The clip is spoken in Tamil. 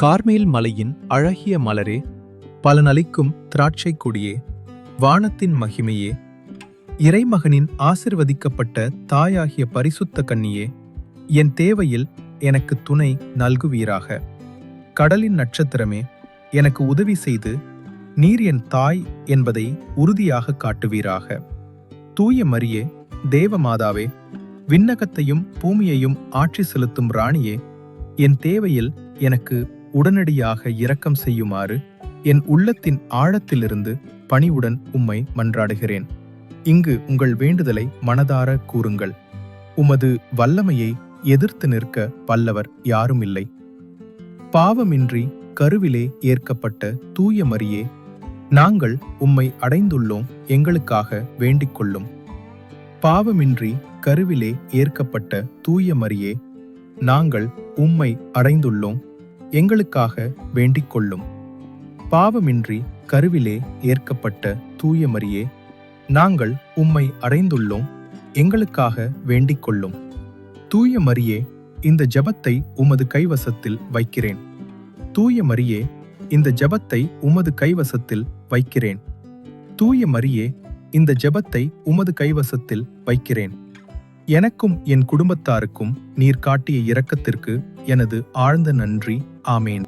கார்மேல் மலையின் அழகிய மலரே, பலனளிக்கும் திராட்சை கொடியே, வானத்தின் மகிமையே, இறைமகனின் ஆசிர்வதிக்கப்பட்ட தாயாகிய பரிசுத்த கன்னியே, என் தேவையில் எனக்கு துணை நல்குவீராக. கடலின் நட்சத்திரமே, எனக்கு உதவி செய்து நீர் என் தாய் என்பதை உறுதியாக காட்டுவீராக. தூய மரியே, தேவமாதாவே, விண்ணகத்தையும் பூமியையும் ஆட்சி செலுத்தும் ராணியே, என் தேவையில் எனக்கு உடனடியாக இரக்கம் செய்யுமாறு என் உள்ளத்தின் ஆழத்திலிருந்து பணிவுடன் உம்மை மன்றாடுகிறேன். இங்கு உங்கள் வேண்டுதலை மனதார கூறுங்கள். உமது வல்லமையை எதிர்த்து நிற்க வல்லவர் யாருமில்லை. பாவமின்றி கருவிலே ஏற்கப்பட்ட தூய மரியே, நாங்கள் உம்மை அடைந்துள்ளோம், எங்களுக்காக வேண்டிக் கொள்ளும். பாவமின்றி கருவிலே ஏற்கப்பட்ட தூய மரியே, நாங்கள் உம்மை அடைந்துள்ளோம், எங்களுக்காக வேண்டிக் கொள்ளும். பாவமின்றி கருவிலே ஏற்கப்பட்ட தூய மரியே, நாங்கள் உம்மை அடைந்துள்ளோம், எங்களுக்காக வேண்டிக் கொள்ளும். தூய மரியே, இந்த ஜெபத்தை உமது கைவசத்தில் வைக்கிறேன். தூய மரியே, இந்த ஜெபத்தை உமது கைவசத்தில் வைக்கிறேன். தூய மரியே, இந்த ஜெபத்தை உமது கைவசத்தில் வைக்கிறேன். எனக்கும் என் குடும்பத்தாருக்கும் நீர் காட்டிய இரக்கத்திற்கு எனது ஆழ்ந்த நன்றி. ஆமேன்.